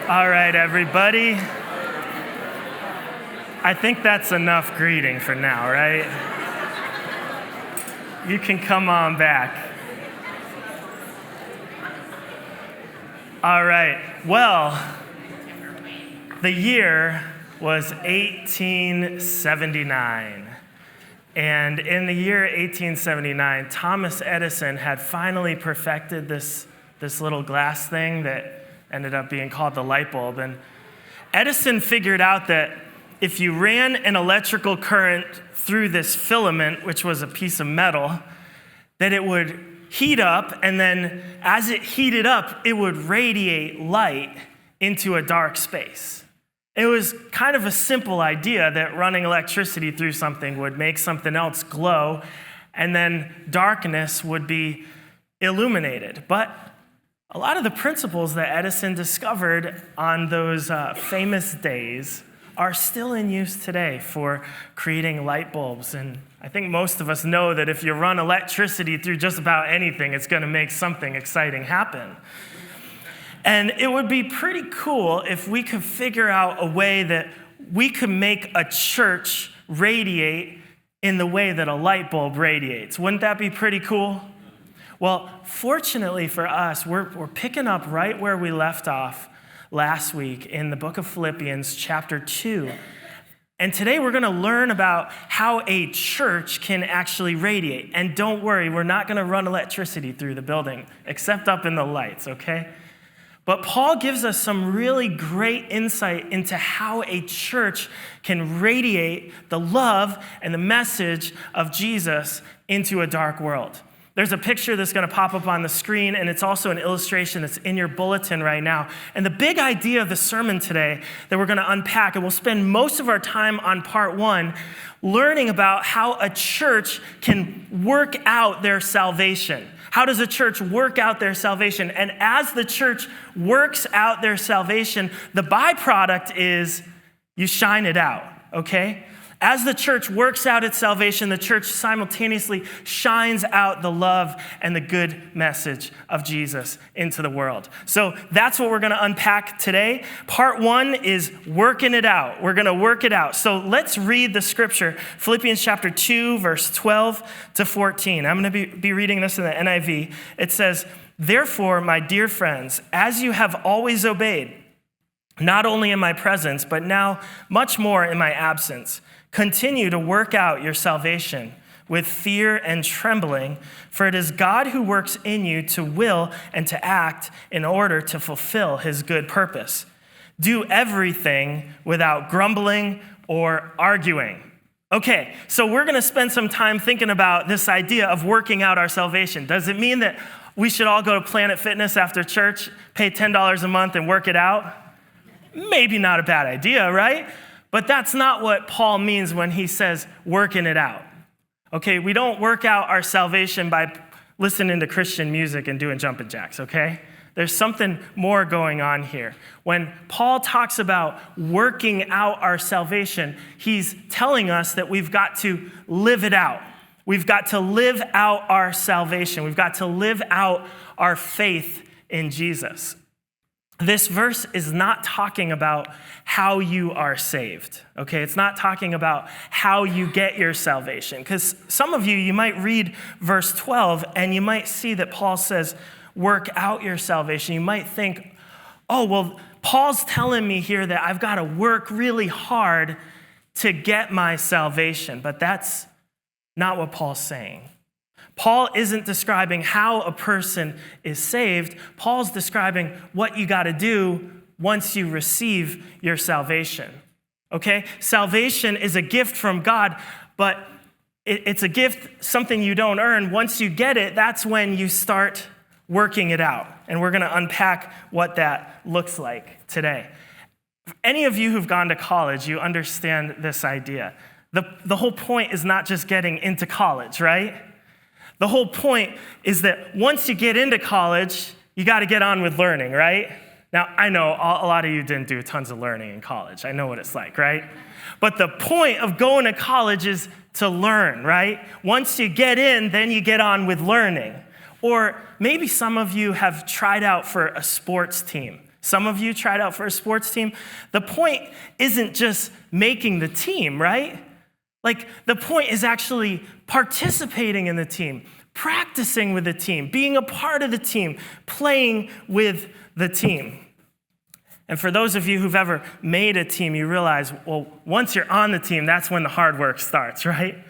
All right, everybody. I think that's enough greeting for now, right? You can come on back. All right, well, the year was 1879. And in the year 1879, Thomas Edison had finally perfected this little glass thing that ended up being called the light bulb. And Edison figured out that if you ran an electrical current through this filament, which was a piece of metal, that it would heat up, and then as it heated up, it would radiate light into a dark space. It was kind of a simple idea that running electricity through something would make something else glow, and then darkness would be illuminated. But a lot of the principles that Edison discovered on those famous days are still in use today for creating light bulbs. And I think most of us know that if you run electricity through just about anything, it's going to make something exciting happen. And it would be pretty cool if we could figure out a way that we could make a church radiate in the way that a light bulb radiates. Wouldn't that be pretty cool? Well, fortunately for us, we're picking up right where we left off last week in the book of Philippians, chapter 2. And today we're going to learn about how a church can actually radiate. And don't worry, we're not going to run electricity through the building, except up in the lights, okay? But Paul gives us some really great insight into how a church can radiate the love and the message of Jesus into a dark world. There's a picture that's going to pop up on the screen, and it's also an illustration that's in your bulletin right now. And the big idea of the sermon today that we're going to unpack, and we'll spend most of our time on part one, learning about how a church can work out their salvation. How does a church work out their salvation? And as the church works out their salvation, the byproduct is you shine it out, okay? As the church works out its salvation, the church simultaneously shines out the love and the good message of Jesus into the world. So that's what we're going to unpack today. Part one is working it out. We're going to work it out. So let's read the scripture, Philippians chapter 2, verse 12 to 14. I'm going to be reading this in the NIV. It says, "Therefore, my dear friends, as you have always obeyed, not only in my presence, but now much more in my absence, continue to work out your salvation with fear and trembling, for it is God who works in you to will and to act in order to fulfill his good purpose. Do everything without grumbling or arguing." Okay, so we're going to spend some time thinking about this idea of working out our salvation. Does it mean that we should all go to Planet Fitness after church, pay $10 a month and work it out? Maybe not a bad idea, right? But that's not what Paul means when he says working it out. Okay, we don't work out our salvation by listening to Christian music and doing jumping jacks, okay? There's something more going on here. When Paul talks about working out our salvation, he's telling us that we've got to live it out. We've got to live out our salvation. We've got to live out our faith in Jesus. This verse is not talking about how you are saved, okay? It's not talking about how you get your salvation. Because some of you might read verse 12 and you might see that Paul says, work out your salvation. You might think, oh, well, Paul's telling me here that I've got to work really hard to get my salvation. But that's not what Paul's saying. Paul isn't describing how a person is saved. Paul's describing what you got to do once you receive your salvation, okay? Salvation is a gift from God, but it's a gift, something you don't earn. Once you get it, that's when you start working it out. And we're going to unpack what that looks like today. Any of you who've gone to college, you understand this idea. The whole point is not just getting into college, right? The whole point is that once you get into college, you got to get on with learning, right? Now, I know a lot of you didn't do tons of learning in college. I know what it's like, right? But the point of going to college is to learn, right? Once you get in, then you get on with learning. Or maybe some of you have tried out for a sports team. Some of you tried out for a sports team. The point isn't just making the team, right? Like, the point is actually participating in the team, practicing with the team, being a part of the team, playing with the team. And for those of you who've ever made a team, you realize, well, once you're on the team, that's when the hard work starts, right?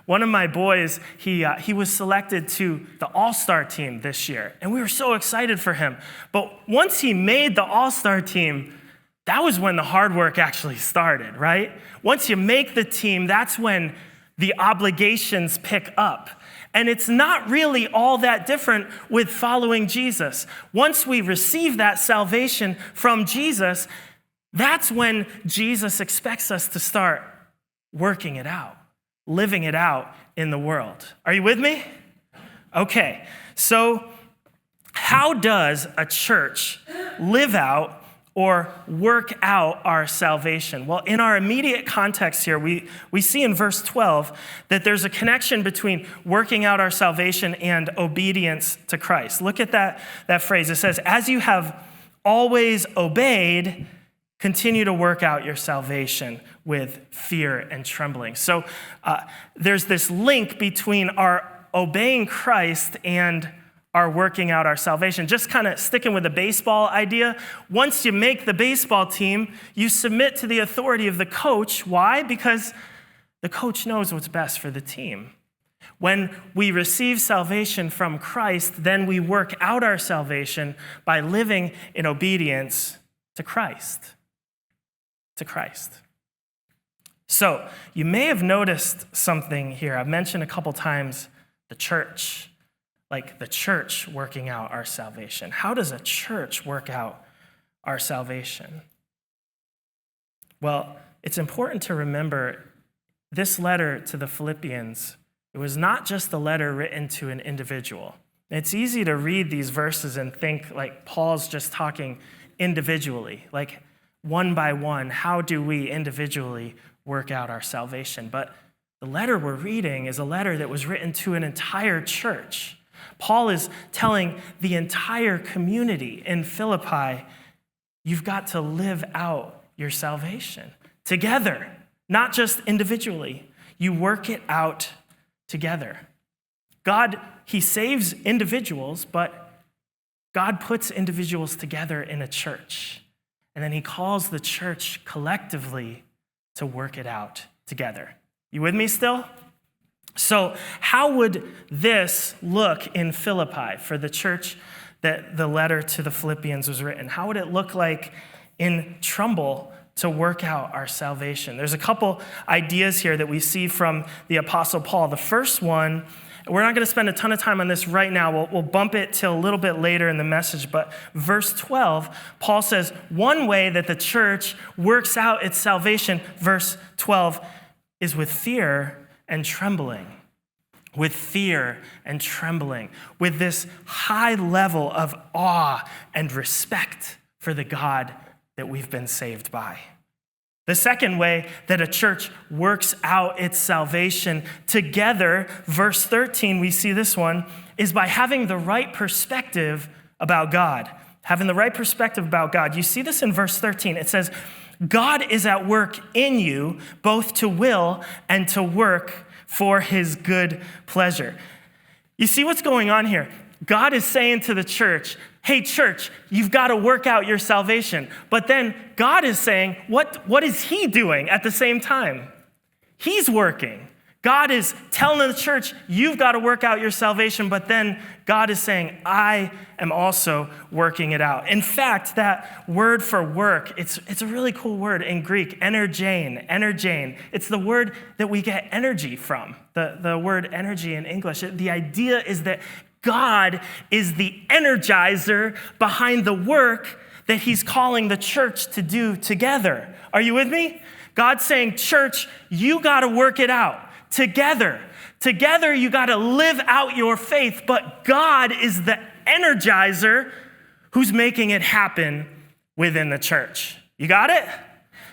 One of my boys, he was selected to the All-Star team this year, and we were so excited for him. But once he made the All-Star team, that was when the hard work actually started, right? Once you make the team, that's when the obligations pick up. And it's not really all that different with following Jesus. Once we receive that salvation from Jesus, that's when Jesus expects us to start working it out, living it out in the world. Are you with me? Okay, so how does a church live out or work out our salvation? Well, in our immediate context here, we see in verse 12 that there's a connection between working out our salvation and obedience to Christ. Look at that phrase. It says, as you have always obeyed, continue to work out your salvation with fear and trembling. So there's this link between our obeying Christ and our working out our salvation. Just kind of sticking with the baseball idea, once you make the baseball team, you submit to the authority of the coach. Why? Because the coach knows what's best for the team. When we receive salvation from Christ, then we work out our salvation by living in obedience to Christ. To Christ. So, you may have noticed something here. I've mentioned a couple times the church. Like the church working out our salvation. How does a church work out our salvation? Well, it's important to remember this letter to the Philippians, it was not just a letter written to an individual. It's easy to read these verses and think like Paul's just talking individually, like one by one, how do we individually work out our salvation? But the letter we're reading is a letter that was written to an entire church. Paul is telling the entire community in Philippi, you've got to live out your salvation together, not just individually. You work it out together. God, he saves individuals, but God puts individuals together in a church. And then he calls the church collectively to work it out together. You with me still? So how would this look in Philippi for the church that the letter to the Philippians was written? How would it look like in Trumbull to work out our salvation? There's a couple ideas here that we see from the Apostle Paul. The first one, we're not going to spend a ton of time on this right now. We'll bump it till a little bit later in the message. But verse 12, Paul says, one way that the church works out its salvation, verse 12, is with fear and trembling. With fear and trembling. With this high level of awe and respect for the God that we've been saved by. The second way that a church works out its salvation together, verse 13, we see this one, is by having the right perspective about God. Having the right perspective about God. You see this in verse 13. It says, God is at work in you, both to will and to work for his good pleasure. You see what's going on here? God is saying to the church, hey, church, you've got to work out your salvation. But then God is saying, what is he doing at the same time? He's working. God is telling the church, you've got to work out your salvation, but then God is saying, I am also working it out. In fact, that word for work, it's a really cool word in Greek, energein. It's the word that we get energy from, the word energy in English. The idea is that God is the energizer behind the work that he's calling the church to do together. Are you with me? God's saying, church, you got to work it out. Together, you got to live out your faith, but God is the energizer who's making it happen within the church. You got it?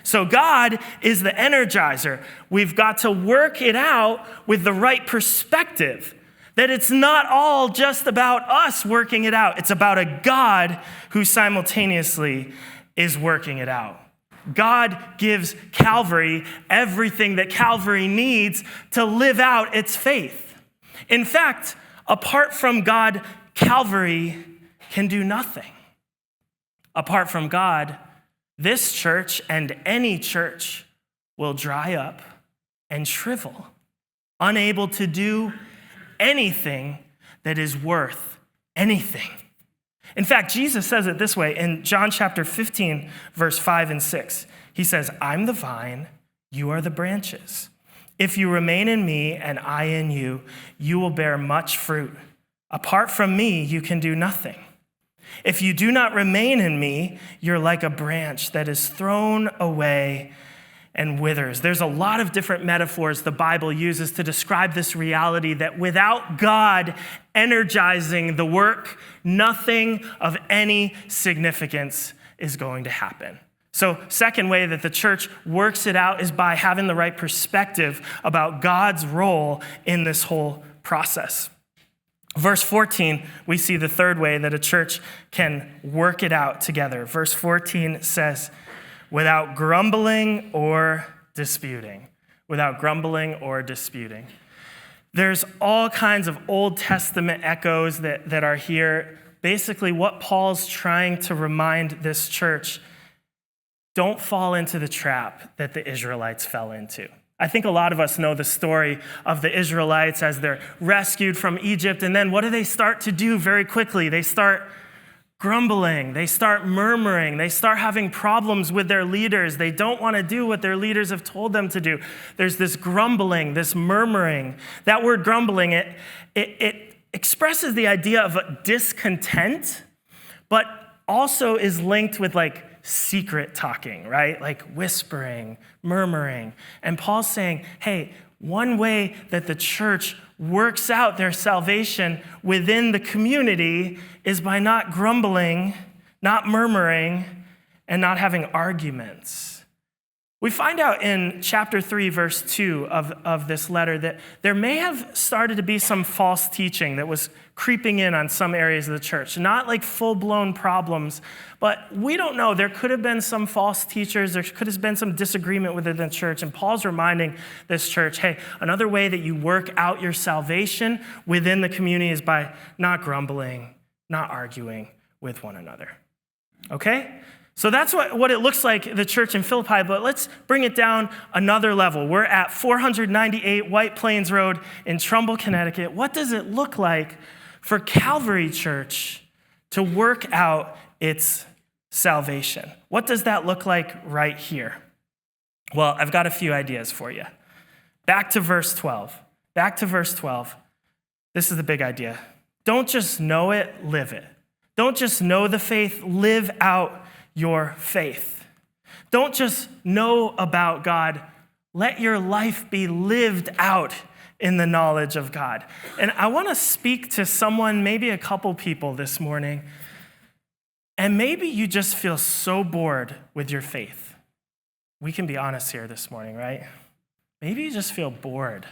So God is the energizer. We've got to work it out with the right perspective. That it's not all just about us working it out. It's about a God who simultaneously is working it out. God gives Calvary everything that Calvary needs to live out its faith. In fact, apart from God, Calvary can do nothing. Apart from God, this church and any church will dry up and shrivel, unable to do anything that is worth anything. In fact, Jesus says it this way in John chapter 15, verse 5 and 6. He says, I'm the vine, you are the branches. If you remain in me and I in you, you will bear much fruit. Apart from me, you can do nothing. If you do not remain in me, you're like a branch that is thrown away and withers. There's a lot of different metaphors the Bible uses to describe this reality that without God energizing the work, nothing of any significance is going to happen. So, second way that the church works it out is by having the right perspective about God's role in this whole process. Verse 14, we see the third way that a church can work it out together. Verse 14 says, without grumbling or disputing. Without grumbling or disputing. There's all kinds of Old Testament echoes that are here. Basically, what Paul's trying to remind this church, don't fall into the trap that the Israelites fell into. I think a lot of us know the story of the Israelites as they're rescued from Egypt, and then what do they start to do very quickly? They start grumbling, they start murmuring, they start having problems with their leaders. They don't want to do what their leaders have told them to do. There's this grumbling, this murmuring. That word grumbling, it expresses the idea of a discontent, but also is linked with like secret talking, right? Like whispering, murmuring. And Paul's saying, hey, one way that the church works out their salvation within the community is by not grumbling, not murmuring, and not having arguments. We find out in chapter 3, verse 2 of this letter that there may have started to be some false teaching that was creeping in on some areas of the church. Not like full-blown problems, but we don't know. There could have been some false teachers. There could have been some disagreement within the church. And Paul's reminding this church, hey, another way that you work out your salvation within the community is by not grumbling, not arguing with one another. Okay? So that's what it looks like, the church in Philippi, but let's bring it down another level. We're at 498 White Plains Road in Trumbull, Connecticut. What does it look like for Calvary Church to work out its salvation? What does that look like right here? Well, I've got a few ideas for you. Back to verse 12. This is the big idea. Don't just know it, live it. Don't just know the faith, live out your faith. Don't just know about God. Let your life be lived out in the knowledge of God. And I want to speak to someone, maybe a couple people this morning, and maybe you just feel so bored with your faith. We can be honest here this morning, right? Maybe you just feel bored.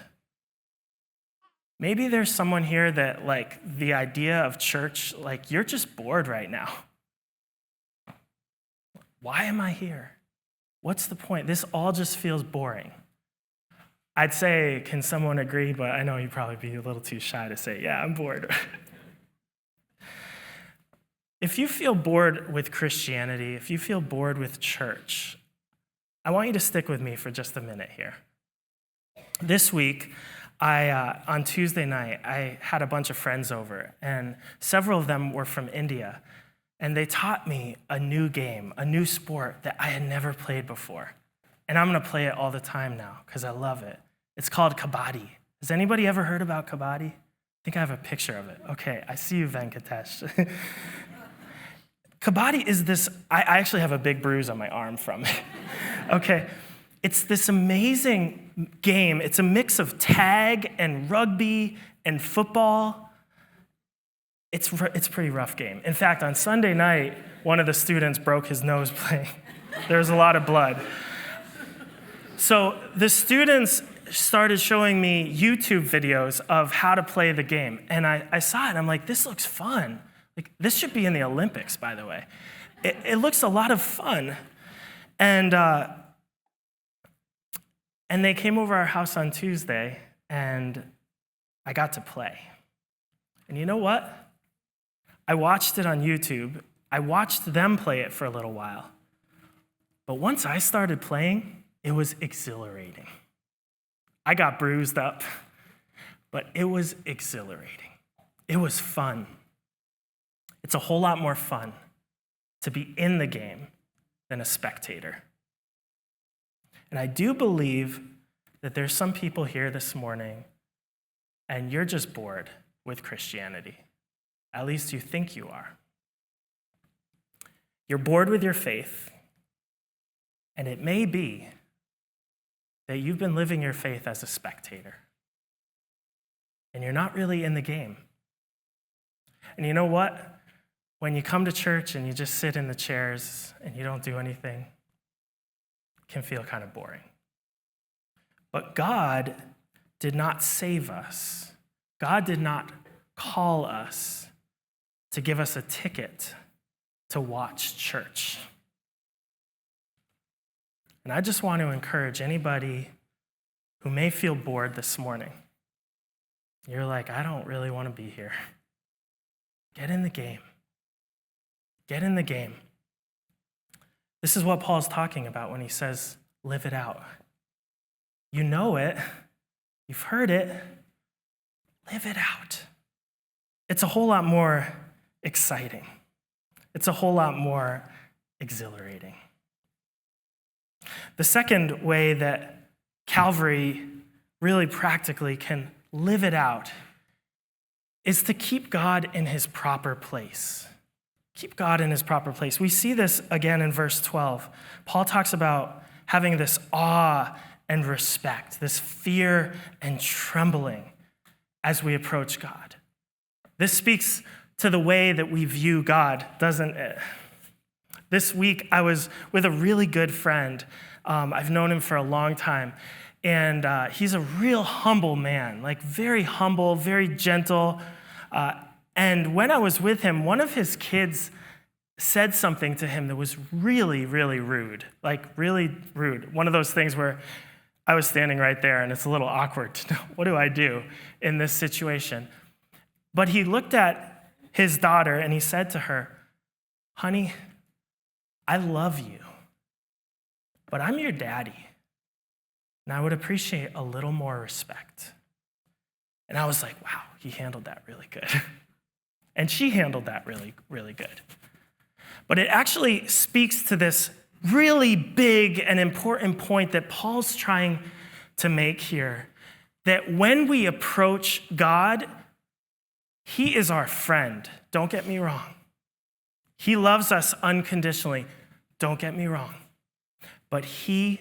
Maybe there's someone here that, like, the idea of church, like, you're just bored right now. Why am I here? What's the point? This all just feels boring. I'd say, can someone agree? But I know you'd probably be a little too shy to say, yeah, I'm bored. If you feel bored with Christianity, if you feel bored with church, I want you to stick with me for just a minute here. This week, on Tuesday night, I had a bunch of friends over, and several of them were from India. And they taught me a new game, a new sport that I had never played before. And I'm going to play it all the time now because I love it. It's called Kabaddi. Has anybody ever heard about Kabaddi? I think I have a picture of it. Okay, I see you, Venkatesh. Kabaddi is this, I actually have a big bruise on my arm from it. Okay, it's this amazing game. It's a mix of tag and rugby and football. It's a pretty rough game. In fact, on Sunday night, one of the students broke his nose playing. There was a lot of blood. So the students started showing me YouTube videos of how to play the game. And I saw it, and I'm like, this looks fun. Like, this should be in the Olympics, by the way. It looks a lot of fun. And they came over our house on Tuesday, and I got to play. And you know what? I watched it on YouTube. I watched them play it for a little while. But once I started playing, it was exhilarating. I got bruised up, but it was exhilarating. It was fun. It's a whole lot more fun to be in the game than a spectator. And I do believe that there's some people here this morning, and you're just bored with Christianity. At least you think you are. You're bored with your faith, and it may be that you've been living your faith as a spectator, and you're not really in the game. And you know what? When you come to church and you just sit in the chairs and you don't do anything, it can feel kind of boring. But God did not save us. God did not call us to give us a ticket to watch church. And I just want to encourage anybody who may feel bored this morning. You're like, I don't really want to be here. Get in the game. Get in the game. This is what Paul's talking about when he says, live it out. You know it. You've heard it. Live it out. It's a whole lot more exciting. It's a whole lot more exhilarating. The second way that Calvary really practically can live it out is to keep God in his proper place. Keep God in his proper place. We see this again in verse 12. Paul talks about having this awe and respect, this fear and trembling as we approach God. This speaks to the way that we view God, doesn't it? This week, I was with a really good friend. I've known him for a long time. And he's a real humble man, like very humble, very gentle. And when I was with him, one of his kids said something to him that was really, really rude, like really rude. One of those things where I was standing right there and it's a little awkward to know, what do I do in this situation? But he looked at his daughter and he said to her, honey, I love you, but I'm your daddy, and I would appreciate a little more respect. And I was like, wow, he handled that really good. And she handled that really, really good. But it actually speaks to this really big and important point that Paul's trying to make here, that when we approach God, he is our friend. Don't get me wrong. He loves us unconditionally. Don't get me wrong. But he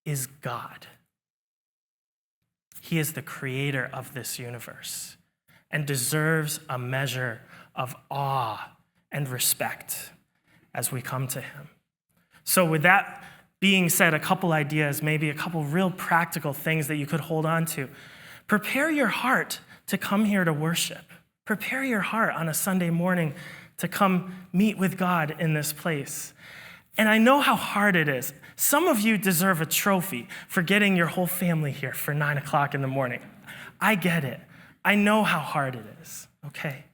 is God. He is the creator of this universe and deserves a measure of awe and respect as we come to him. So with that being said, a couple ideas, maybe a couple real practical things that you could hold on to. Prepare your heart to come here to worship. Prepare your heart on a Sunday morning to come meet with God in this place. And I know how hard it is. Some of you deserve a trophy for getting your whole family here for 9 o'clock in the morning. I get it. I know how hard it is, okay?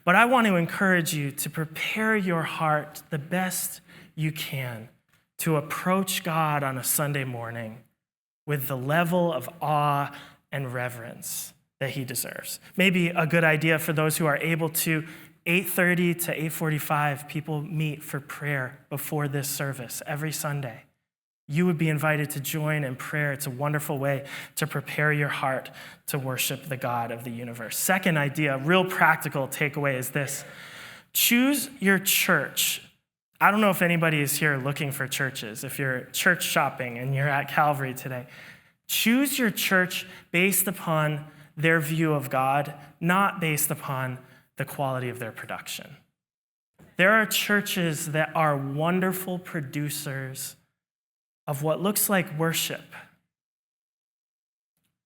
But I want to encourage you to prepare your heart the best you can to approach God on a Sunday morning with the level of awe and reverence that he deserves. Maybe a good idea for those who are able to, 8:30 to 8:45, people meet for prayer before this service every Sunday. You would be invited to join in prayer. It's a wonderful way to prepare your heart to worship the God of the universe. Second idea, real practical takeaway is this. Choose your church. I don't know if anybody is here looking for churches. If you're church shopping and you're at Calvary today, choose your church based upon their view of God, not based upon the quality of their production. There are churches that are wonderful producers of what looks like worship,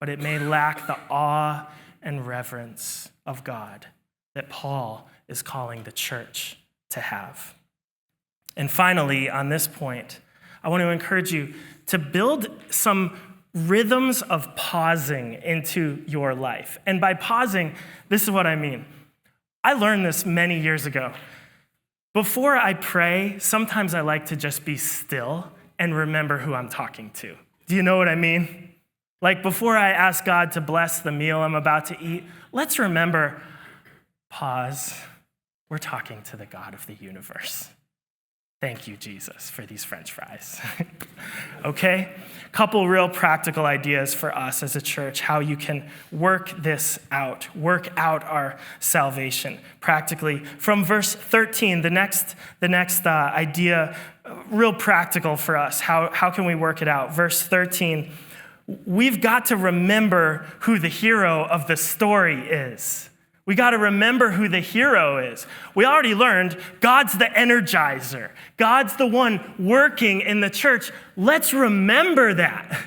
but it may lack the awe and reverence of God that Paul is calling the church to have. And finally, on this point, I want to encourage you to build some rhythms of pausing into your life. And by pausing, this is what I mean. I learned this many years ago. Before I pray, sometimes I like to just be still and remember who I'm talking to. Do you know what I mean? Like before I ask God to bless the meal I'm about to eat, let's remember, pause, we're talking to the God of the universe. Thank you, Jesus, for these French fries. Okay? Couple real practical ideas for us as a church, how you can work this out, work out our salvation practically. From verse 13, the next idea, real practical for us. How can we work it out? Verse 13, we've got to remember who the hero of the story is. We got to remember who the hero is. We already learned God's the energizer. God's the one working in the church. Let's remember that.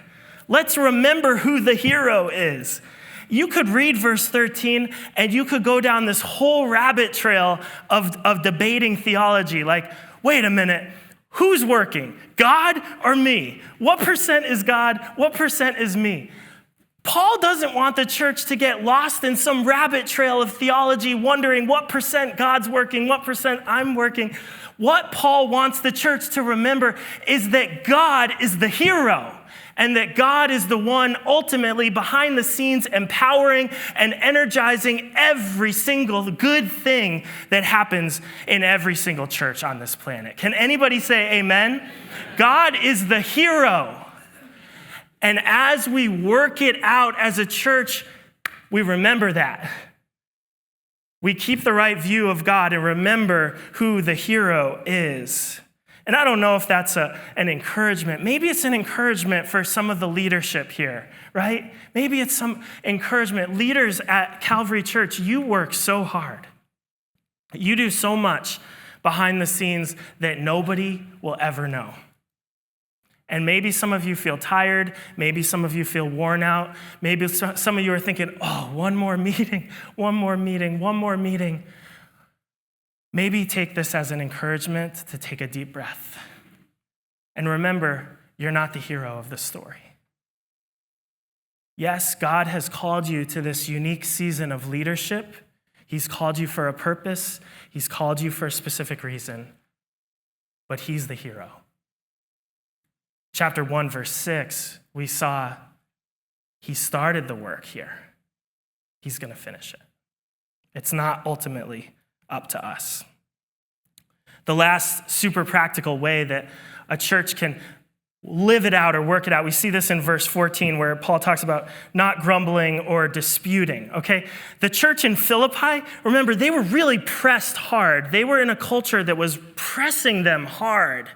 Let's remember who the hero is. You could read verse 13 and you could go down this whole rabbit trail of debating theology. Like, wait a minute, who's working? God or me? What percent is God? What percent is me? Paul doesn't want the church to get lost in some rabbit trail of theology, wondering what percent God's working, what percent I'm working. What Paul wants the church to remember is that God is the hero, and that God is the one ultimately behind the scenes empowering and energizing every single good thing that happens in every single church on this planet. Can anybody say amen? God is the hero. And as we work it out as a church, we remember that. We keep the right view of God and remember who the hero is. And I don't know if that's an encouragement. Maybe it's an encouragement for some of the leadership here, right? Maybe it's some encouragement. Leaders at Calvary Church, you work so hard. You do so much behind the scenes that nobody will ever know. And maybe some of you feel tired. Maybe some of you feel worn out. Maybe some of you are thinking, oh, one more meeting. Maybe take this as an encouragement to take a deep breath. And remember, you're not the hero of the story. Yes, God has called you to this unique season of leadership. He's called you for a purpose. He's called you for a specific reason. But he's the hero. Chapter 1, verse 6, we saw he started the work here. He's going to finish it. It's not ultimately up to us. The last super practical way that a church can live it out or work it out, we see this in verse 14 where Paul talks about not grumbling or disputing, okay? The church in Philippi, remember, they were really pressed hard. They were in a culture that was pressing them hard.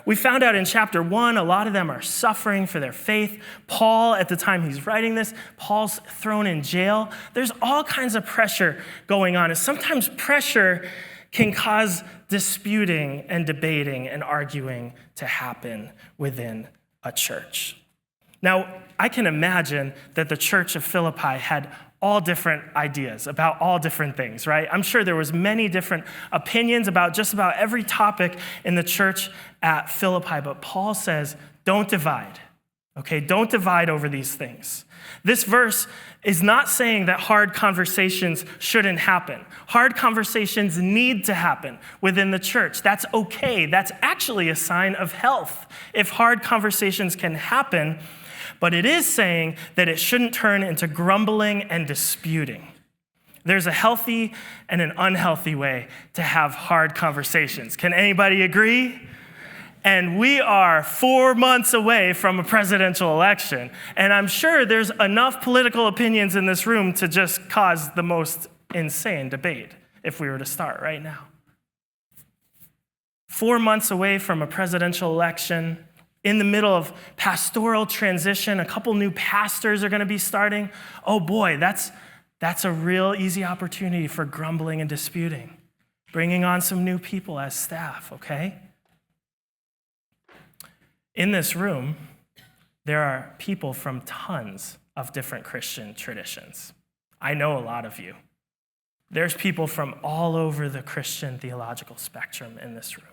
We found out in chapter 1, a lot of them are suffering for their faith. Paul, at the time he's writing this, Paul's thrown in jail. There's all kinds of pressure going on. And sometimes pressure can cause disputing and debating and arguing to happen within a church. Now, I can imagine that the church of Philippi had all different ideas about all different things, right? I'm sure there was many different opinions about just about every topic in the church at Philippi, but Paul says, don't divide, okay? Don't divide over these things. This verse is not saying that hard conversations shouldn't happen. Hard conversations need to happen within the church. That's okay. That's actually a sign of health if hard conversations can happen. But it is saying that it shouldn't turn into grumbling and disputing. There's a healthy and an unhealthy way to have hard conversations. Can anybody agree? And we are 4 months away from a presidential election. And I'm sure there's enough political opinions in this room to just cause the most insane debate if we were to start right now. 4 months away from a presidential election, in the middle of pastoral transition, a couple new pastors are going to be starting. Oh boy, that's a real easy opportunity for grumbling and disputing. Bringing on some new people as staff, okay? In this room, there are people from tons of different Christian traditions. I know a lot of you. There's people from all over the Christian theological spectrum in this room.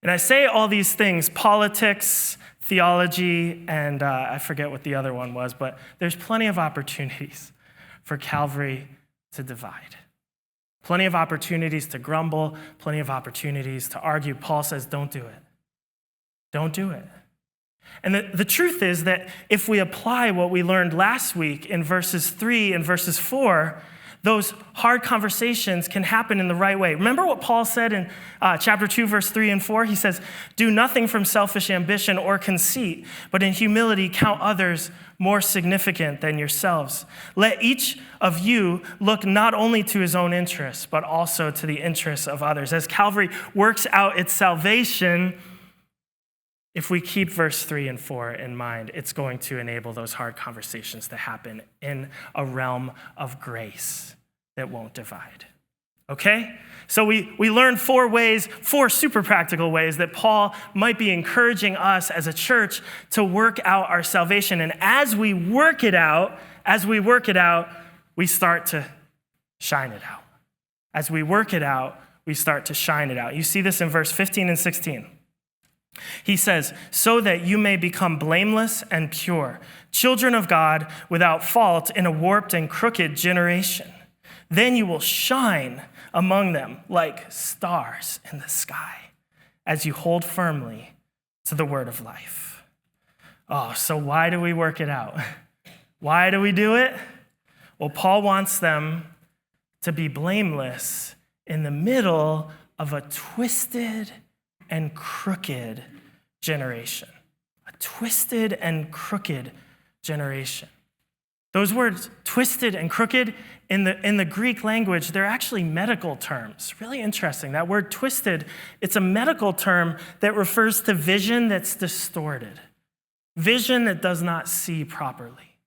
And I say all these things, politics, theology, and I forget what the other one was, but there's plenty of opportunities for Calvary to divide. Plenty of opportunities to grumble, plenty of opportunities to argue. Paul says, don't do it. Don't do it. And the truth is that if we apply what we learned last week in verses 3 and verses 4, those hard conversations can happen in the right way. Remember what Paul said in chapter 2, verse 3 and 4? He says, do nothing from selfish ambition or conceit, but in humility count others more significant than yourselves. Let each of you look not only to his own interests, but also to the interests of others. As Calvary works out its salvation, if we keep verse 3 and 4 in mind, it's going to enable those hard conversations to happen in a realm of grace that won't divide. Okay? So we learned 4 super practical ways that Paul might be encouraging us as a church to work out our salvation. And as we work it out, we start to shine it out. As we work it out, we start to shine it out. You see this in verse 15 and 16. He says, so that you may become blameless and pure, children of God without fault in a warped and crooked generation. Then you will shine among them like stars in the sky as you hold firmly to the word of life. Oh, so why do we work it out? Why do we do it? Well, Paul wants them to be blameless in the middle of a twisted and crooked generation. A twisted and crooked generation. Those words, twisted and crooked, in the Greek language, they're actually medical terms. Really interesting. That word twisted, it's a medical term that refers to vision that's distorted. Vision that does not see properly.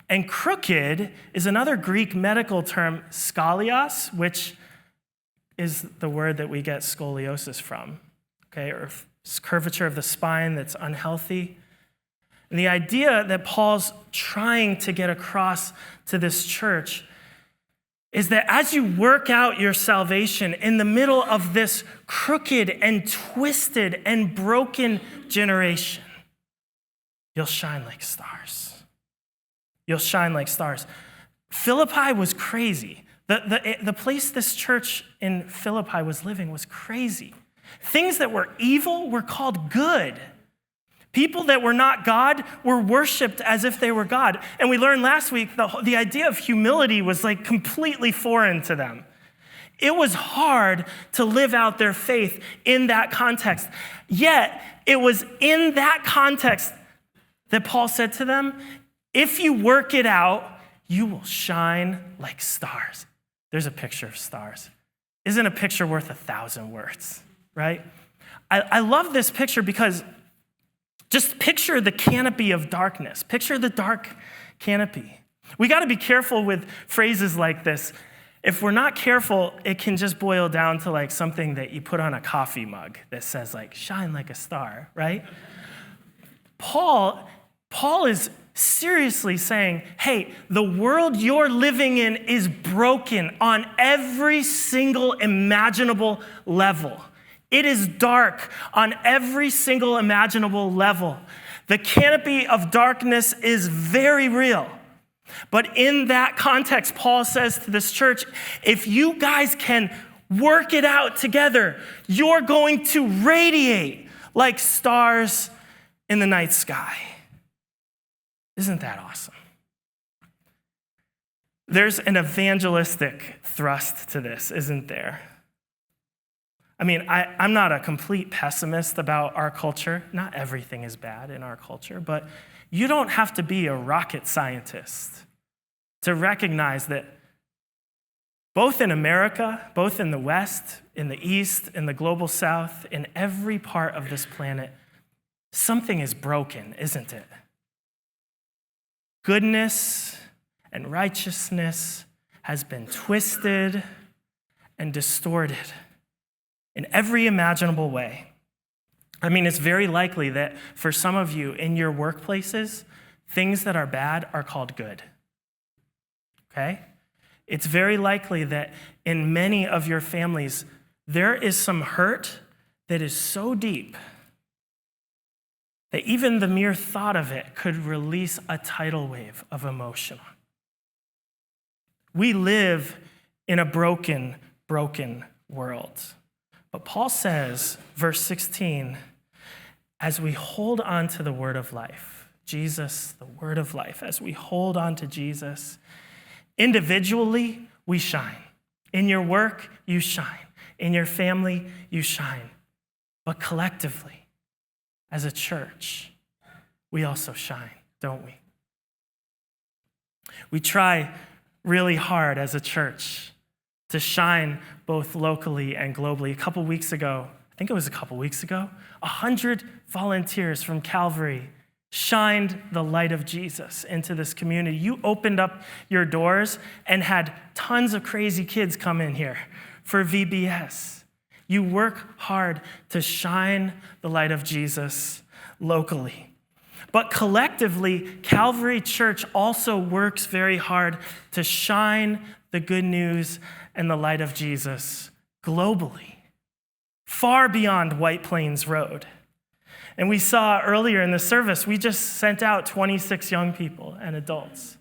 And crooked is another Greek medical term, scolios, which is the word that we get scoliosis from. Okay, or curvature of the spine that's unhealthy. And the idea that Paul's trying to get across to this church is that as you work out your salvation in the middle of this crooked and twisted and broken generation, you'll shine like stars. You'll shine like stars. Philippi was crazy. The place this church in Philippi was living was crazy. Things that were evil were called good. People that were not God were worshiped as if they were God. And we learned last week the idea of humility was like completely foreign to them. It was hard to live out their faith in that context. Yet, it was in that context that Paul said to them, if you work it out, you will shine like stars. There's a picture of stars. Isn't a picture worth 1,000 words? Right? I love this picture because just picture the canopy of darkness. Picture the dark canopy. We got to be careful with phrases like this. If we're not careful, it can just boil down to like something that you put on a coffee mug that says like, shine like a star, right? Paul is seriously saying, hey, the world you're living in is broken on every single imaginable level. It is dark on every single imaginable level. The canopy of darkness is very real. But in that context, Paul says to this church, if you guys can work it out together, you're going to radiate like stars in the night sky. Isn't that awesome? There's an evangelistic thrust to this, isn't there? I mean, I'm not a complete pessimist about our culture. Not everything is bad in our culture, but you don't have to be a rocket scientist to recognize that both in America, both in the West, in the East, in the global South, in every part of this planet, something is broken, isn't it? Goodness and righteousness has been twisted and distorted in every imaginable way. I mean, it's very likely that for some of you in your workplaces, things that are bad are called good. Okay? It's very likely that in many of your families, there is some hurt that is so deep that even the mere thought of it could release a tidal wave of emotion. We live in a broken world. But Paul says, verse 16, as we hold on to the word of life, Jesus, the word of life, as we hold on to Jesus, individually, we shine. In your work, you shine. In your family, you shine. But collectively, as a church, we also shine, don't we? We try really hard as a church to shine both locally and globally. A couple weeks ago, 100 volunteers from Calvary shined the light of Jesus into this community. You opened up your doors and had tons of crazy kids come in here for VBS. You work hard to shine the light of Jesus locally. But collectively, Calvary Church also works very hard to shine the good news and the light of Jesus globally, far beyond White Plains Road. And we saw earlier in the service, we just sent out 26 young people and adults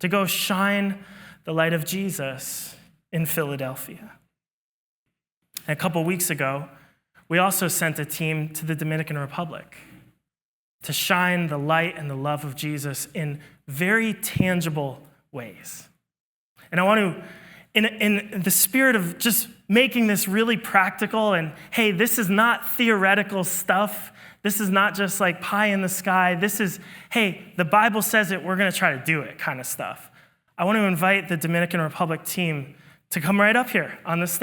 to go shine the light of Jesus in Philadelphia. And a couple weeks ago, we also sent a team to the Dominican Republic to shine the light and the love of Jesus in very tangible ways. And I want to, in the spirit of just making this really practical, and hey, this is not theoretical stuff. This is not just like pie in the sky. This is, hey, the Bible says it, we're going to try to do it kind of stuff. I want to invite the Dominican Republic team to come right up here on the stage.